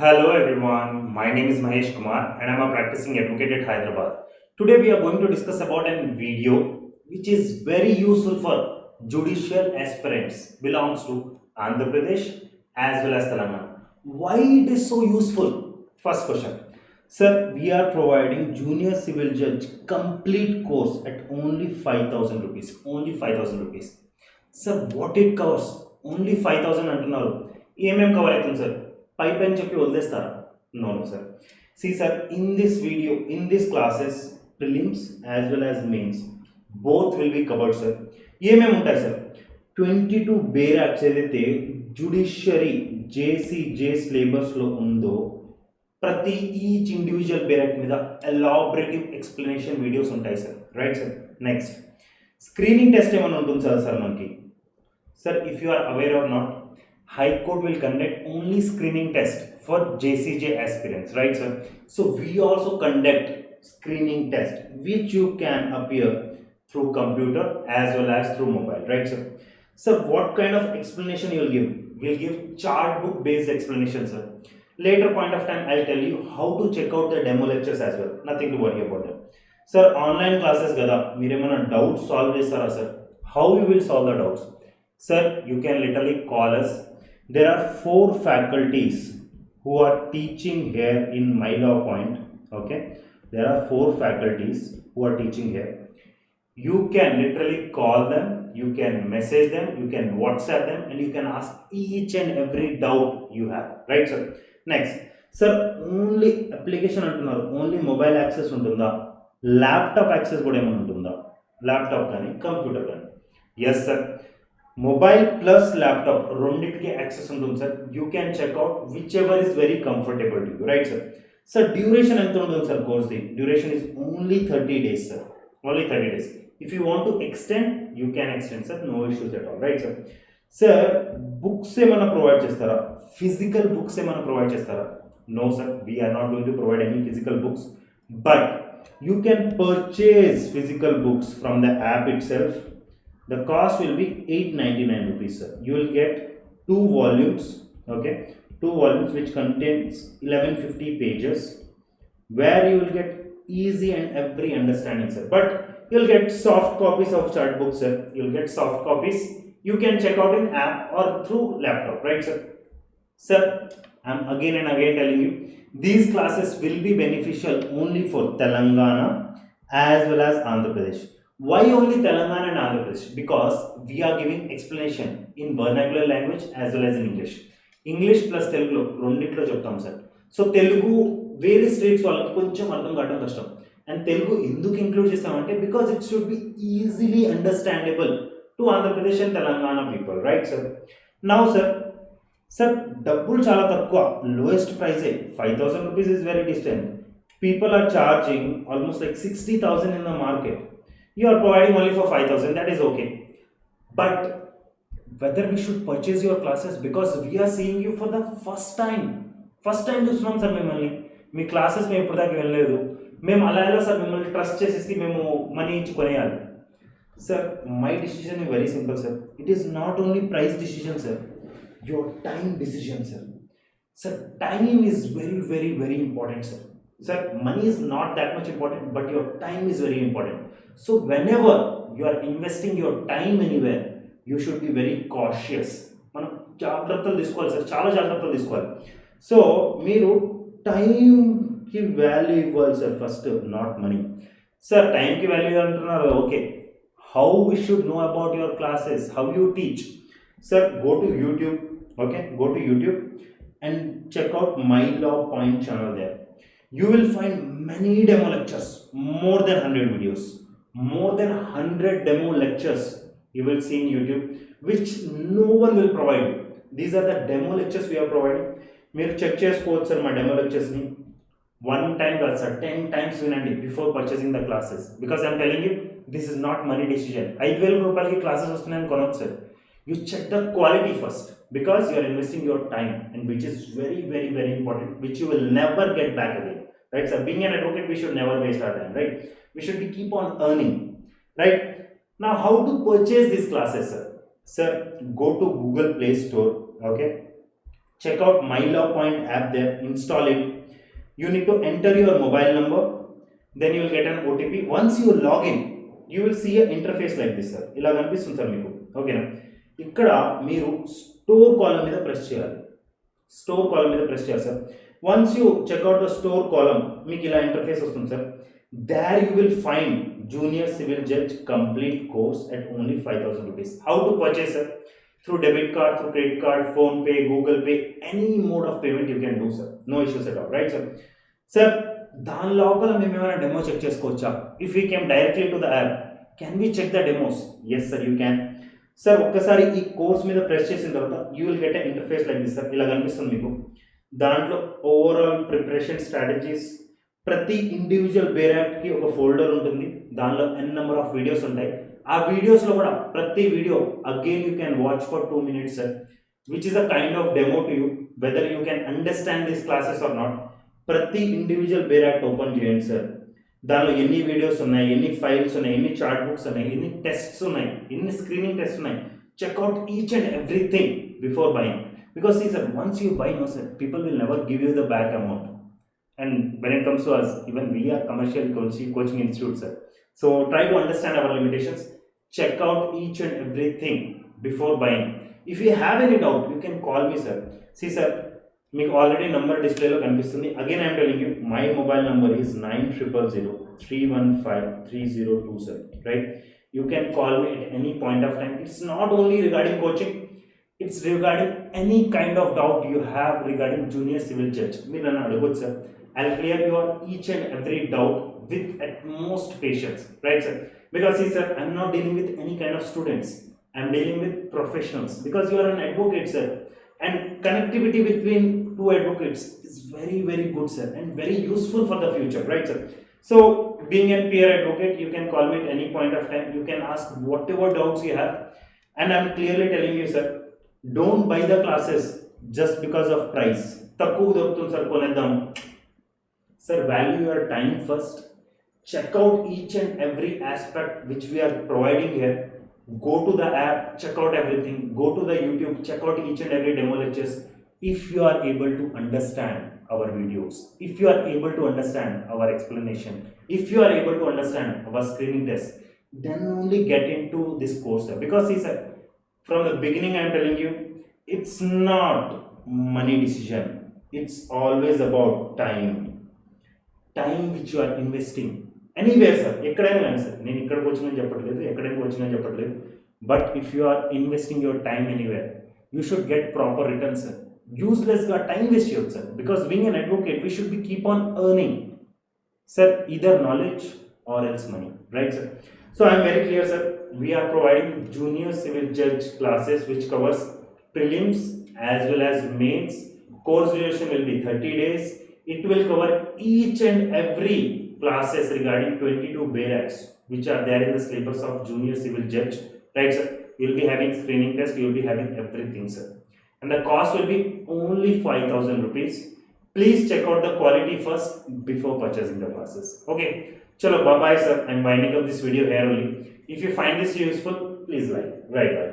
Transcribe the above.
Hello everyone, my name is Mahesh Kumar and I am a practicing advocate at Hyderabad. Today we are going to discuss about a video which is very useful for judicial aspirants belongs to Andhra Pradesh as well as Telangana. Why it is so useful? First question. Sir, we are providing junior civil judge complete course at only 5000 rupees. Only 5000 rupees. Sir, what it covers? Only 5000 అంటున్నారు ఏమేం cover అవుతుంది sir pipe అని చెప్పి వదిలేస్తారా no no sir see sir in this video in this classes prelims as well as mains both will be covered sir ఏమేమి ఉంటాయి sir 22 bare acts ఏదైతే judiciary JCJ సిలబస్లో ఉందో ప్రతి ఈచ్ ఇండివిజువల్ బేర్ యాక్ట్ మీద ఎలాబరేటివ్ ఎక్స్ప్లెనేషన్ వీడియోస్ ఉంటాయి sir right sir next screening test ఏమైనా ఉంటుంది సార్ సార్ మనకి sir if you are aware or not High Court will conduct only screening test for JCJ aspirants, right, sir? So we also conduct screening test, which you can appear through computer as well as through mobile, right, sir? So what kind of explanation you will give? We'll give chart book based explanation, sir. Later point of time, I'll tell you how to check out the demo lectures as well. Nothing to worry about that. Sir, online classes gada, meeremana doubts solve chestara, sir. How you will solve the doubts? Sir, you can literally call us. There are 4 faculties who are teaching here in my law point. Okay, there are 4 faculties who are teaching here. You can literally call them, you can message them, you can WhatsApp them, and you can ask each and every doubt you have, right, sir? Next, sir, only application antunnaru, only mobile access untunda, laptop access kuda emana untunda, laptop gaani computer gaani? Yes, sir. Mobile plus laptop రెండిటికి access ఉంటుంది sir you can check out whichever is very comfortable to you right sir sir duration ఎంత ఉంటుంది sir కోర్స్ది duration is only 30 days sir only 30 days if you want to extend you can extend sir no issues at all right sir sir books ఏమైనా provide చేస్తారా physical books ఏమైనా provide చేస్తారా no sir we're not going to provide any physical books but you can purchase physical books from the app it self. The cost will be 899 rupees, sir. You will get 2 volumes, okay, 2 volumes which contains 1150 pages, where you will get easy and every understanding, sir. But you will get soft copies of chart books, sir. You will get soft copies. You can check out in app or through laptop, right, sir? Sir, I am again and again telling you, these classes will be beneficial only for Telangana as well as Andhra Pradesh. Why only Telangana and Andhra Pradesh? Because we are giving explanation in vernacular language as well as in English. English plus Telugu రెండిట్లో చెప్తాం sir so Telugu వేరే states వాళ్ళకి కొంచెం అర్థం కావడం కష్టం and Telugu ఎందుకు include చేస్తామంటే because it should be easily understandable to Andhra Pradesh and Telangana people right sir now sir sir డబ్బులు చాలా తక్కువ lowest ప్రైజే 5000 rupees is very distant people are charging almost like 60,000 in the market. You are providing only for 5000, that is okay. But whether we should purchase your classes because we are seeing you for the first time చూస్తున్నాం sir మిమ్మల్ని మీ classes మేము ఇప్పుడు దాకా వెళ్ళలేదు మేము అలా ఎలా sir మిమ్మల్ని ట్రస్ట్ చేసేసి మేము మనీ ఇచ్చి కొనేయాలి sir my decision is very simple sir it is not only price decision sir your time decision sir sir time is very very very important sir sir money is not that much important but your time is very important so whenever you are investing your time anywhere you should be very cautious మనం జాగ్రత్తలు తీసుకోవాలి sir చాలా జాగ్రత్తలు తీసుకోవాలి so మీరు టైంకి value ఇవ్వాలి sir first not money sir టైంకి వాల్యూ అంటున్నారు okay how we should know about your classes how you teach sir go to YouTube okay go to YouTube and check out my Law Point channel there. You will find many demo lectures, more than 100 videos, more than 100 demo lectures you will see in YouTube, which no one will provide you. These are the demo lectures we are providing. మీరు check చేసుకోవచ్చు sir మా demo లెక్చర్స్ని 1 time కాదు sir 10 times వినండి before purchasing the classes because I'm telling you this is not money decision 5000 రూపాయలకి classes వస్తున్నాయని కొనవచ్చు sir you check the quality first because you are investing your time and which is very very very important which you will never get back again right sir being an advocate we should never waste our time right we should be keep on earning right now how to purchase these classes sir go to Google Play Store okay Check out My Law Point app there, install it. You need to enter your mobile number, then you will get an OTP. Once you log in, you will see an interface like this, sir. ఇలా కనిపిస్తుంది sir మీకు. ఓకేనా? ఇక్కడ మీరు store కాలం మీద press చేయాలి. Store కాలం మీద press చేయాలి sir. Once you check out the store column, మీకు ఇలా ఇంటర్ఫేస్ వస్తుంది sir. There you will find junior civil judge complete course at only 5,000 rupees. How to purchase, sir? Through debit card, through credit card, phone pay, Google pay, any mode of payment you can do, sir. No issues at all, right, sir? Sir, దాని లోపల మేము ఏమైనా demo check చేసుకోవచ్చా? If we came directly to the app, can we check the demos? Yes, sir, you can. Sir ఒక్కసారి ఈ course మీద press చేసిన తర్వాత you will get a interface like this sir. ఇలా కనిపిస్తుంది మీకు. దాంట్లో ఓవరాల్ ప్రిపరేషన్ స్ట్రాటజీస్, ప్రతి ఇండివిజువల్ బేరాక్ట్కి ఒక ఫోల్డర్ ఉంటుంది. దానిలో ఎన్ నెంబర్ ఆఫ్ వీడియోస్ ఉంటాయి. ఆ వీడియోస్లో కూడా ప్రతి video again you can watch for 2 minutes sir, which is a kind of demo to you whether you can understand these classes or not. ప్రతి ఇండివిజువల్ బేరాక్ట్ ఓపెన్ చేయండి sir. దానిలో ఎన్ని videos ఉన్నాయి, ఎన్ని ఫైల్స్ ఉన్నాయి, ఎన్ని చార్ట్ బుక్స్ ఉన్నాయి, ఎన్ని టెస్ట్స్ ఉన్నాయి, ఎన్ని స్క్రీనింగ్ టెస్ట్ ఉన్నాయి. Check out each and everything before buying. Because see sir, once you buy no sir, people will never give you the back amount. And when it comes to us, even we are commercial coaching institute, sir. So try to understand our limitations. Check out each and everything before buying. If you have any doubt, you can call me, sir. See, sir, మీకు already number డిస్ప్లేలో కనిపిస్తుంది. Again I'm telling you, my mobile number is 900003153027, right? You can call me at any point of time. It's not only regarding coaching, it's regarding any kind of doubt you have regarding junior civil judge. మీరు నన్ను అడగొచ్చు sir. I'll clear your each and every doubt with utmost patience, right, sir? Because see, sir, I'm not dealing with any kind of students. I'm dealing with professionals. Because you are an advocate, sir, and connectivity between two advocates is very, very good, sir, and very useful for the future, right, sir? So, being a peer advocate, you can call me at any point of time. You can ask whatever doubts you have, and I'm clearly telling you, sir, don't buy the classes just because of price. తక్కువ దొరుకుతుంది sir, కొనేద్దాం. Sir, value your time first. Check out each and every aspect which we are providing here. Go to the app, check out everything. Go to the YouTube, check out each and every demo lectures. If you are able to understand our videos, if you are able to understand our explanation, if you are able to understand our screening test, then only get into this course. Because see, sir, from the beginning I am telling you, it's not money decision. It's always about time. Time which you are investing. Anywhere, sir. ఎక్కడైనా కానీ sir, నేను ఇక్కడ coaching అని చెప్పట్లేదు, ఎక్కడైనా coaching అని చెప్పట్లేదు. But if you are investing your time anywhere, you should get proper return, sir. యూస్లెస్గా టైం వేస్ట్ చేయొచ్చు sir. Because being an advocate, we should be keep on earning, sir, either knowledge or else money, right, sir? So I am very clear, sir. We are providing junior civil judge classes which covers prelims as well as mains. Course duration will be 30 days. It will cover each and every classes regarding 22 barracks which are there in the syllabus of junior civil judge, right, sir? You will be having screening test, you will be having everything, sir. And the cost will be only 5,000 rupees. Please check out the quality first before purchasing the classes. Okay. Chalo, bye bye, sir. I'm winding up this video here only. If you find this useful, please like. Right, bye.